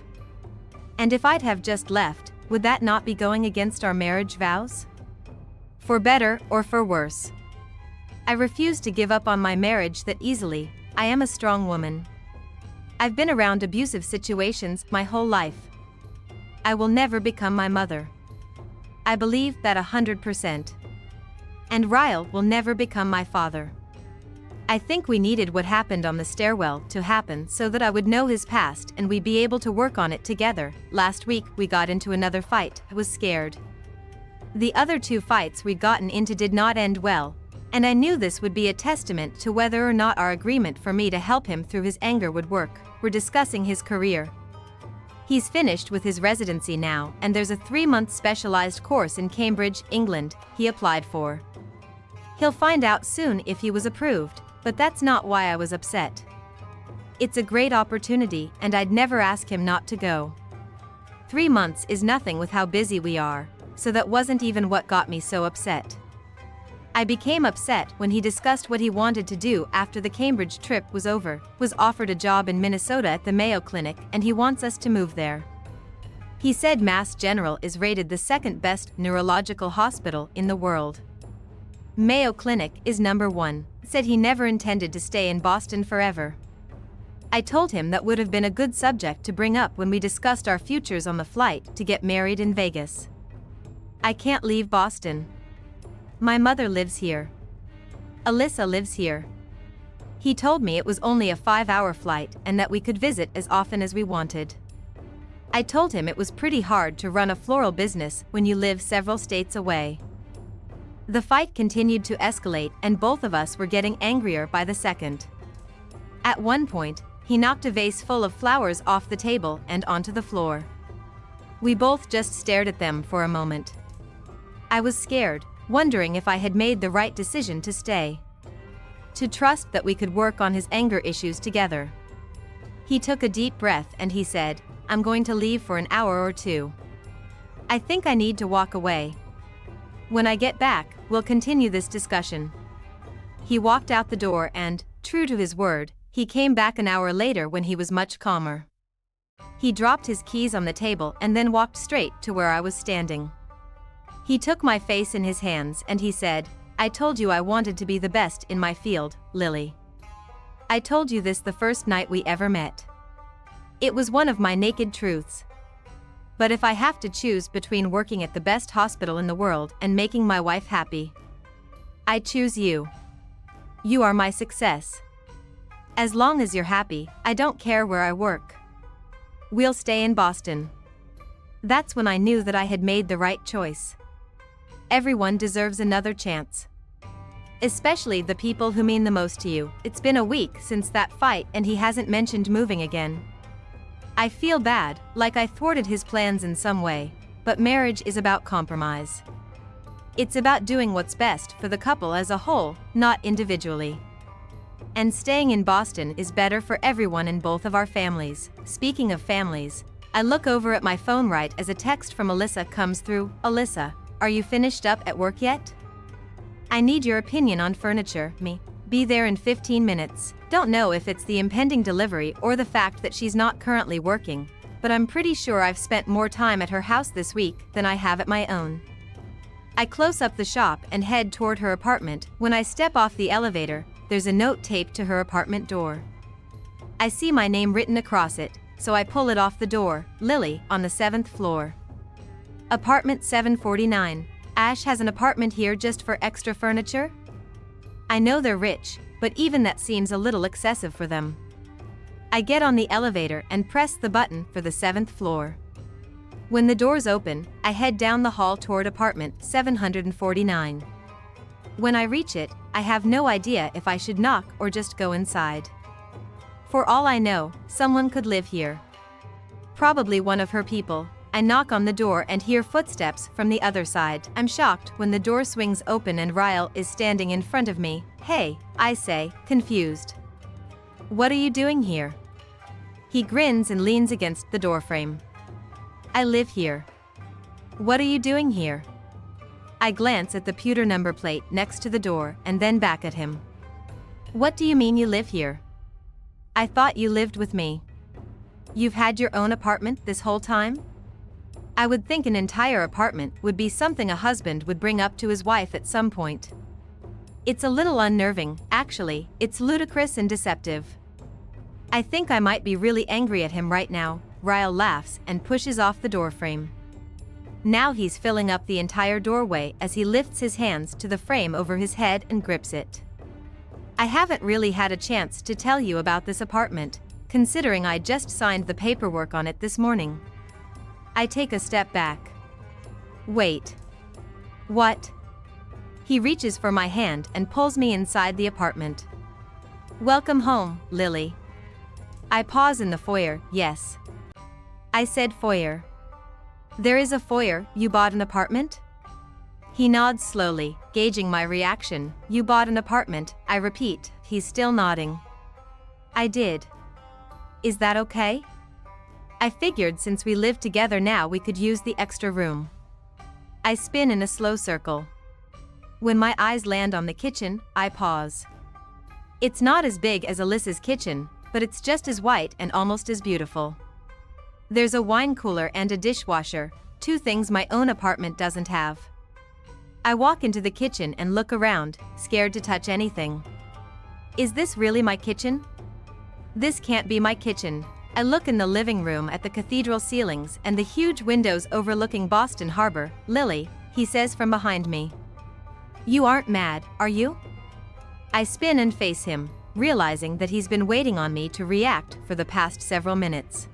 And if I'd have just left, would that not be going against our marriage vows? For better or for worse. I refuse to give up on my marriage that easily. I am a strong woman. I've been around abusive situations my whole life. I will never become my mother. I believe that 100%. And Ryle will never become my father. I think we needed what happened on the stairwell to happen so that I would know his past and we'd be able to work on it together. Last week we got into another fight. I was scared. The other 2 fights we'd gotten into did not end well, and I knew this would be a testament to whether or not our agreement for me to help him through his anger would work. We're discussing his career. He's finished with his residency now, and there's a 3-month specialized course in Cambridge, England, he applied for. He'll find out soon if he was approved, but that's not why I was upset. It's a great opportunity, and I'd never ask him not to go. 3 months is nothing with how busy we are, so that wasn't even what got me so upset. I became upset when he discussed what he wanted to do after the Cambridge trip was over, was offered a job in Minnesota at the Mayo Clinic, and he wants us to move there. He said Mass General is rated the 2nd best neurological hospital in the world. Mayo Clinic is number 1, said he never intended to stay in Boston forever. I told him that would have been a good subject to bring up when we discussed our futures on the flight to get married in Vegas. I can't leave Boston. My mother lives here. Alyssa lives here. He told me it was only a 5-hour flight and that we could visit as often as we wanted. I told him it was pretty hard to run a floral business when you live several states away. The fight continued to escalate and both of us were getting angrier by the second. At one point, he knocked a vase full of flowers off the table and onto the floor. We both just stared at them for a moment. I was scared, wondering if I had made the right decision to stay. To trust that we could work on his anger issues together. He took a deep breath and he said, "I'm going to leave for an hour or 2. I think I need to walk away. When I get back, we'll continue this discussion." He walked out the door and, true to his word, he came back an hour later when he was much calmer. He dropped his keys on the table and then walked straight to where I was standing. He took my face in his hands and he said, "I told you I wanted to be the best in my field, Lily. I told you this the first night we ever met. It was one of my naked truths. But if I have to choose between working at the best hospital in the world and making my wife happy, I choose you. You are my success. As long as you're happy, I don't care where I work. We'll stay in Boston." That's when I knew that I had made the right choice. Everyone deserves another chance. Especially the people who mean the most to you. It's been a week since that fight and he hasn't mentioned moving again. I feel bad, like I thwarted his plans in some way, but marriage is about compromise. It's about doing what's best for the couple as a whole, not individually. And staying in Boston is better for everyone in both of our families. Speaking of families, I look over at my phone right as a text from Alyssa comes through. "Alyssa, are you finished up at work yet? I need your opinion on furniture, me. Be there in 15 minutes. Don't know if it's the impending delivery or the fact that she's not currently working, but I'm pretty sure I've spent more time at her house this week than I have at my own." I close up the shop and head toward her apartment. When I step off the elevator, there's a note taped to her apartment door. I see my name written across it, so I pull it off the door. "Lily, on the 7th floor. Apartment 749. Ash has an apartment here just for extra furniture?" I know they're rich, but even that seems a little excessive for them. I get on the elevator and press the button for the 7th floor. When the doors open, I head down the hall toward apartment 749. When I reach it, I have no idea if I should knock or just go inside. For all I know, someone could live here. Probably one of her people. I knock on the door and hear footsteps from the other side. I'm shocked when the door swings open and Ryle is standing in front of me. "Hey," I say, confused. "What are you doing here?" He grins and leans against the doorframe. "I live here." "What are you doing here?" I glance at the pewter number plate next to the door and then back at him. "What do you mean you live here? I thought you lived with me. You've had your own apartment this whole time?" I would think an entire apartment would be something a husband would bring up to his wife at some point. It's a little unnerving, actually. It's ludicrous and deceptive. I think I might be really angry at him right now. Ryle laughs and pushes off the doorframe. Now he's filling up the entire doorway as he lifts his hands to the frame over his head and grips it. I haven't really had a chance to tell you about this apartment, considering I just signed the paperwork on it this morning. I take a step back. Wait. What? He reaches for my hand and pulls me inside the apartment. "Welcome home, Lily." I pause in the foyer. "Yes." I said foyer. "There is a foyer. You bought an apartment?" He nods slowly, gauging my reaction. "You bought an apartment," I repeat. He's still nodding. "I did." "Is that okay?" I figured since we live together now we could use the extra room. I spin in a slow circle. When my eyes land on the kitchen, I pause. It's not as big as Alyssa's kitchen, but it's just as white and almost as beautiful. There's a wine cooler and a dishwasher, two things my own apartment doesn't have. I walk into the kitchen and look around, scared to touch anything. Is this really my kitchen? This can't be my kitchen. I look in the living room at the cathedral ceilings and the huge windows overlooking Boston Harbor. "Lily," he says from behind me. "You aren't mad, are you?" I spin and face him, realizing that he's been waiting on me to react for the past several minutes.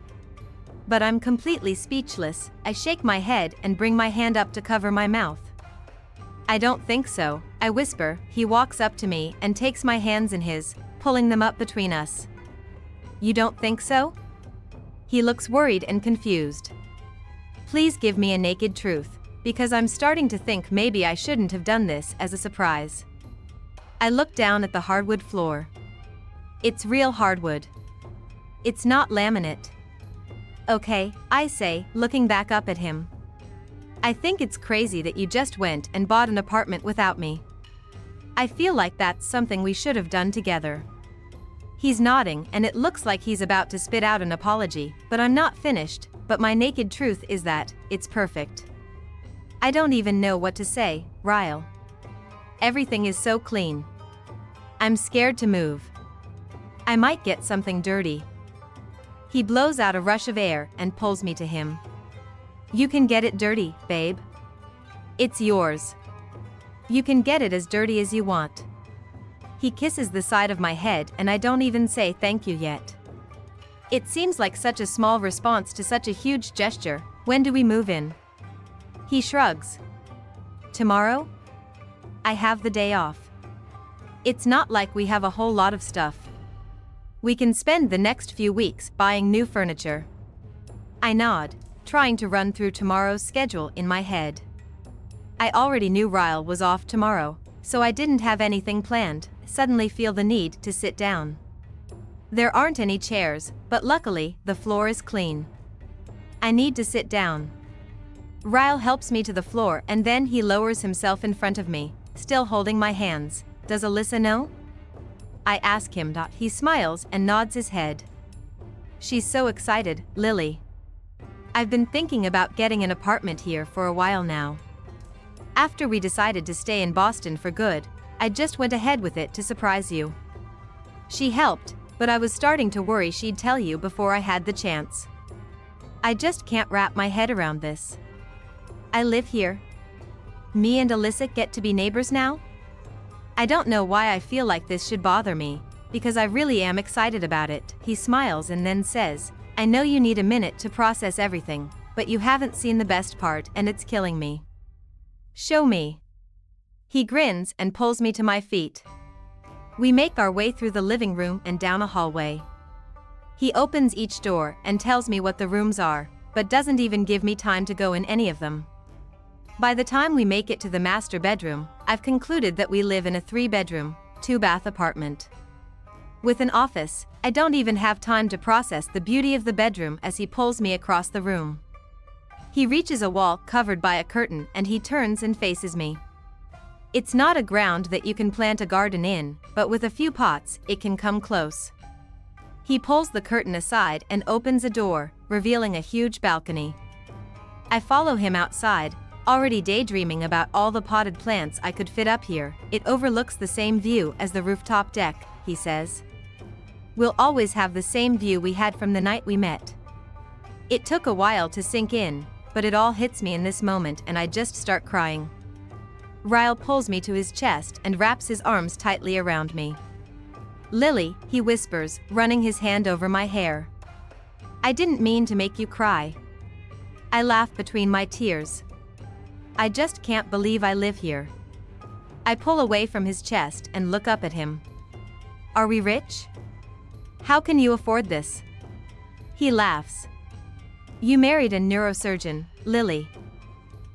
But I'm completely speechless. I shake my head and bring my hand up to cover my mouth. "I don't think so," I whisper. He walks up to me and takes my hands in his, pulling them up between us. "You don't think so?" He looks worried and confused. "Please give me a naked truth, because I'm starting to think maybe I shouldn't have done this as a surprise." I look down at the hardwood floor. It's real hardwood. It's not laminate. "Okay," I say, looking back up at him. "I think it's crazy that you just went and bought an apartment without me. I feel like that's something we should have done together." He's nodding and it looks like he's about to spit out an apology, but I'm not finished. But my naked truth is that it's perfect. I don't even know what to say, Ryle. Everything is so clean. I'm scared to move. I might get something dirty. He blows out a rush of air and pulls me to him. "You can get it dirty, babe. It's yours. You can get it as dirty as you want." He kisses the side of my head and I don't even say thank you yet. It seems like such a small response to such a huge gesture. "When do we move in?" He shrugs. "Tomorrow? I have the day off. It's not like we have a whole lot of stuff. We can spend the next few weeks buying new furniture." I nod, trying to run through tomorrow's schedule in my head. I already knew Ryle was off tomorrow, so I didn't have anything planned. Suddenly feel the need to sit down. There aren't any chairs, but luckily, the floor is clean. I need to sit down. Ryle helps me to the floor and then he lowers himself in front of me, still holding my hands. "Does Alyssa know?" I ask him. He smiles and nods his head. "She's so excited, Lily. I've been thinking about getting an apartment here for a while now. After we decided to stay in Boston for good, I just went ahead with it to surprise you. She helped, but I was starting to worry she'd tell you before I had the chance. I just can't wrap my head around this. I live here. Me and Alyssa get to be neighbors now? I don't know why I feel like this should bother me, because I really am excited about it." He smiles and then says, "I know you need a minute to process everything, but you haven't seen the best part and it's killing me. Show me." He grins and pulls me to my feet. We make our way through the living room and down a hallway. He opens each door and tells me what the rooms are, but doesn't even give me time to go in any of them. By the time we make it to the master bedroom, I've concluded that we live in a 3-bedroom, 2-bath apartment. With an office, I don't even have time to process the beauty of the bedroom as he pulls me across the room. He reaches a wall covered by a curtain and he turns and faces me. It's not a ground that you can plant a garden in, but with a few pots, it can come close. He pulls the curtain aside and opens a door, revealing a huge balcony. I follow him outside, already daydreaming about all the potted plants I could fit up here. It overlooks the same view as the rooftop deck, he says. We'll always have the same view we had from the night we met. It took a while to sink in, but it all hits me in this moment and I just start crying. Ryle pulls me to his chest and wraps his arms tightly around me. Lily, he whispers, running his hand over my hair. I didn't mean to make you cry. I laugh between my tears. I just can't believe I live here. I pull away from his chest and look up at him. Are we rich? How can you afford this? He laughs. You married a neurosurgeon, Lily.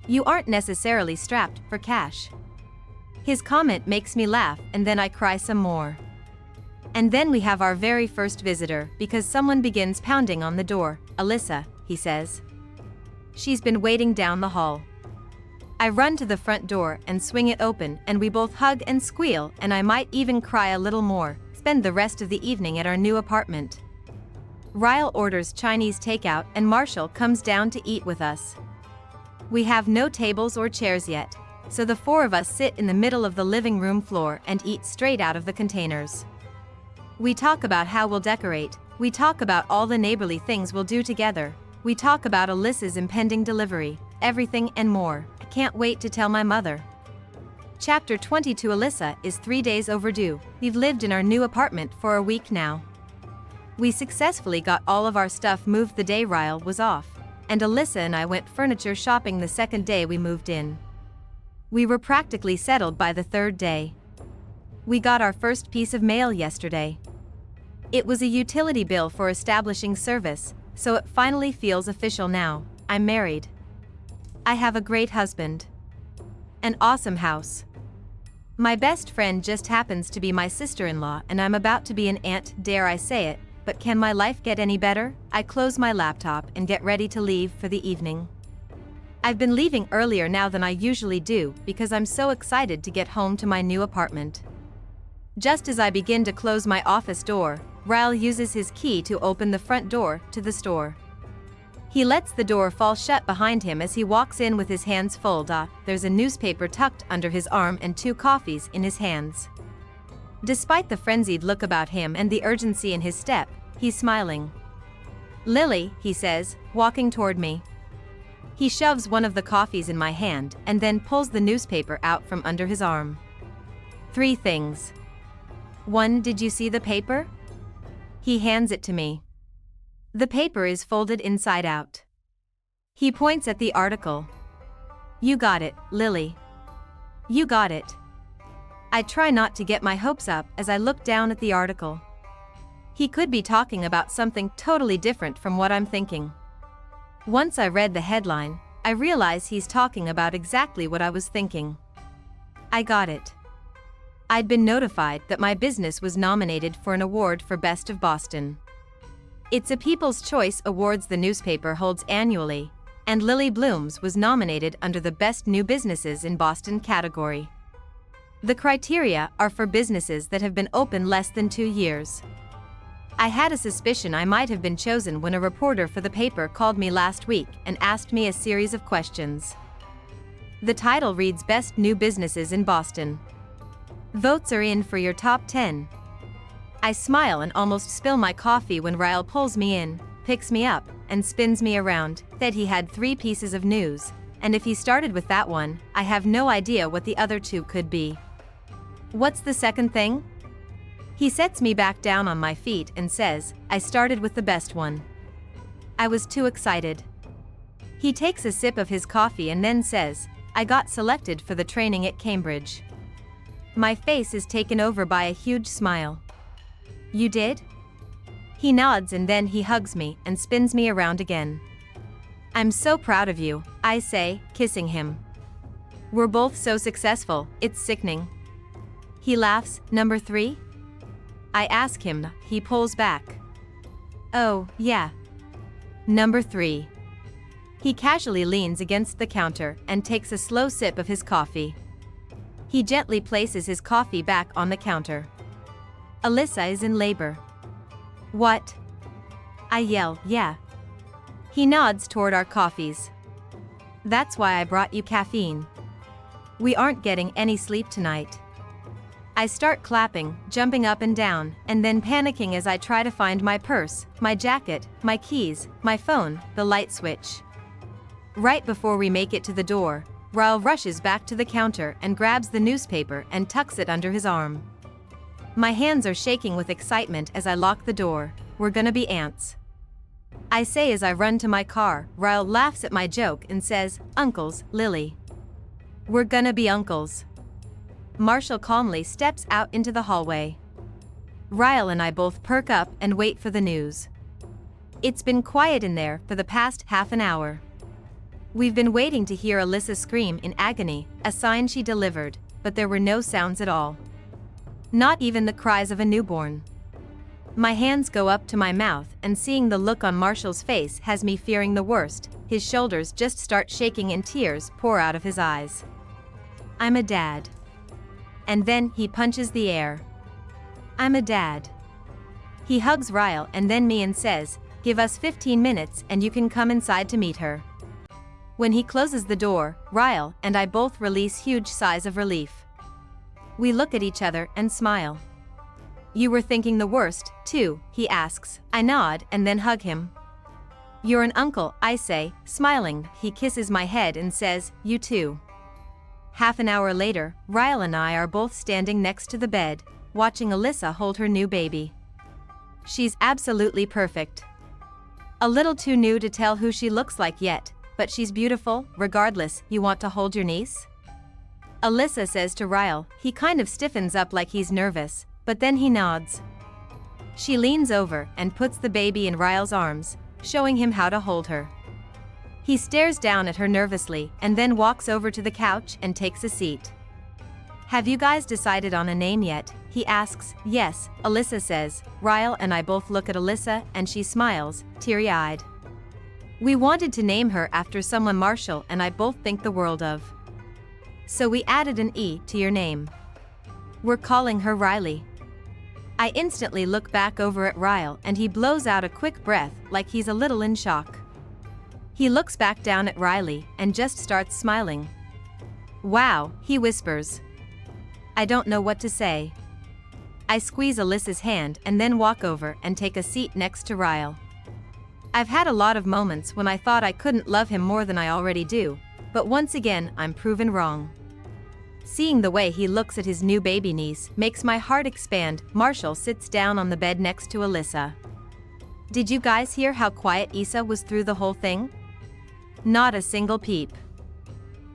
You aren't necessarily strapped for cash. His comment makes me laugh and then I cry some more. And then we have our very first visitor because someone begins pounding on the door. Alyssa, he says. She's been waiting down the hall. I run to the front door and swing it open and we both hug and squeal and I might even cry a little more, spend the rest of the evening at our new apartment. Ryle orders Chinese takeout and Marshall comes down to eat with us. We have no tables or chairs yet, so the 4 of us sit in the middle of the living room floor and eat straight out of the containers. We talk about how we'll decorate, we talk about all the neighborly things we'll do together, we talk about Alyssa's impending delivery, everything and more. I can't wait to tell my mother. Chapter 22. Alyssa is 3 days overdue. We've lived in our new apartment for a week now. We successfully got all of our stuff moved the day Ryle was off, and Alyssa and I went furniture shopping the second day we moved in. We were practically settled by the 3rd day. We got our first piece of mail yesterday. It was a utility bill for establishing service, so it finally feels official now. I'm married. I have a great husband. An awesome house. My best friend just happens to be my sister-in-law and I'm about to be an aunt, dare I say it, but can my life get any better? I close my laptop and get ready to leave for the evening. I've been leaving earlier now than I usually do because I'm so excited to get home to my new apartment. Just as I begin to close my office door, Ryle uses his key to open the front door to the store. He lets the door fall shut behind him as he walks in with his hands full. There's a newspaper tucked under his arm and 2 coffees in his hands. Despite the frenzied look about him and the urgency in his step, he's smiling. Lily, he says, walking toward me. He shoves one of the coffees in my hand and then pulls the newspaper out from under his arm. 3 things. 1. Did you see the paper? He hands it to me. The paper is folded inside out. He points at the article. You got it, Lily. You got it. I try not to get my hopes up as I look down at the article. He could be talking about something totally different from what I'm thinking. Once I read the headline, I realize he's talking about exactly what I was thinking. I got it. I'd been notified that my business was nominated for an award for Best of Boston. It's a People's Choice Awards the newspaper holds annually, and Lily Bloom's was nominated under the Best New Businesses in Boston category. The criteria are for businesses that have been open less than 2 years. I had a suspicion I might have been chosen when a reporter for the paper called me last week and asked me a series of questions. The title reads Best New Businesses in Boston. Votes are in for your top 10. I smile and almost spill my coffee when Ryle pulls me in, picks me up, and spins me around. Said he had 3 pieces of news, and if he started with that one, I have no idea what the other 2 could be. What's the second thing? He sets me back down on my feet and says, I started with the best one. I was too excited. He takes a sip of his coffee and then says, I got selected for the training at Cambridge. My face is taken over by a huge smile. You did? He nods and then he hugs me and spins me around again. I'm so proud of you, I say, kissing him. We're both so successful, it's sickening. He laughs. Number 3? I ask him. He pulls back. Oh, yeah. Number 3. He casually leans against the counter and takes a slow sip of his coffee. He gently places his coffee back on the counter. Alyssa is in labor. What? I yell, yeah. He nods toward our coffees. That's why I brought you caffeine. We aren't getting any sleep tonight. I start clapping, jumping up and down, and then panicking as I try to find my purse, my jacket, my keys, my phone, the light switch. Right before we make it to the door, Ryle rushes back to the counter and grabs the newspaper and tucks it under his arm. My hands are shaking with excitement as I lock the door. We're gonna be ants. I say as I run to my car. Ryle laughs at my joke and says, "Uncles, Lily. We're gonna be uncles." Marshall calmly steps out into the hallway. Ryle and I both perk up and wait for the news. It's been quiet in there for the past half an hour. We've been waiting to hear Alyssa scream in agony, a sign she delivered, but there were no sounds at all. Not even the cries of a newborn. My hands go up to my mouth, and seeing the look on Marshall's face has me fearing the worst. His shoulders just start shaking and tears pour out of his eyes. I'm a dad. And then he punches the air. I'm a dad. He hugs Ryle and then me and says, "Give us 15 minutes and you can come inside to meet her." When he closes the door, Ryle and I both release huge sighs of relief. We look at each other and smile. You were thinking the worst, too, he asks. I nod and then hug him. You're an uncle, I say, smiling. He kisses my head and says, "You too." Half an hour later, Ryle and I are both standing next to the bed, watching Alyssa hold her new baby. She's absolutely perfect. A little too new to tell who she looks like yet, but she's beautiful, regardless. You want to hold your niece? Alyssa says to Ryle. He kind of stiffens up like he's nervous, but then he nods. She leans over and puts the baby in Ryle's arms, showing him how to hold her. He stares down at her nervously and then walks over to the couch and takes a seat. Have you guys decided on a name yet? He asks. Yes, Alyssa says. Ryle and I both look at Alyssa and she smiles, teary-eyed. We wanted to name her after someone Marshall and I both think the world of. So we added an E to your name. We're calling her Riley. I instantly look back over at Ryle and he blows out a quick breath like he's a little in shock. He looks back down at Riley and just starts smiling. Wow, he whispers. I don't know what to say. I squeeze Alyssa's hand and then walk over and take a seat next to Ryle. I've had a lot of moments when I thought I couldn't love him more than I already do, but once again I'm proven wrong. Seeing the way he looks at his new baby niece makes my heart expand. Marshall sits down on the bed next to Alyssa. Did you guys hear how quiet Issa was through the whole thing? Not a single peep.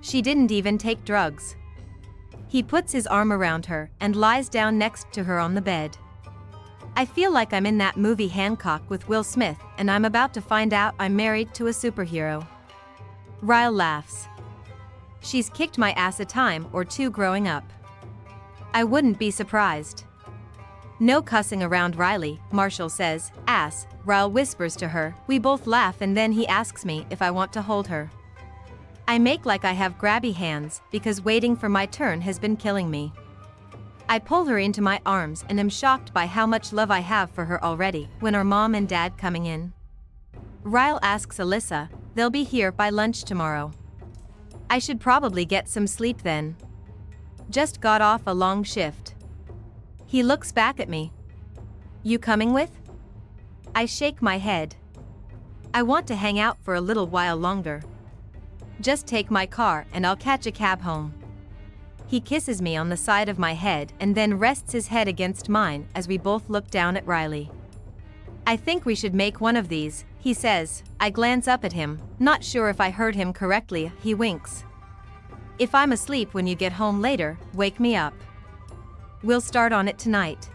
She didn't even take drugs. He puts his arm around her and lies down next to her on the bed. I feel like I'm in that movie Hancock with Will Smith and I'm about to find out I'm married to a superhero. Ryle laughs. She's kicked my ass a time or two growing up. I wouldn't be surprised. No cussing around Riley, Marshall says. Ass, Ryle whispers to her. We both laugh and then he asks me if I want to hold her. I make like I have grabby hands because waiting for my turn has been killing me. I pull her into my arms and am shocked by how much love I have for her already. When are Mom and Dad coming in? Ryle asks Alyssa. They'll be here by lunch tomorrow. I should probably get some sleep then. Just got off a long shift. He looks back at me. You coming with? I shake my head. I want to hang out for a little while longer. Just take my car and I'll catch a cab home. He kisses me on the side of my head and then rests his head against mine as we both look down at Riley. I think we should make one of these, he says. I glance up at him, not sure if I heard him correctly. He winks. If I'm asleep when you get home later, wake me up. We'll start on it tonight.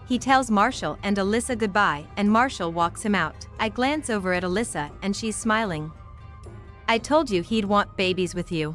He tells Marshall and Alyssa goodbye and Marshall walks him out. I glance over at Alyssa and she's smiling. I told you he'd want babies with you.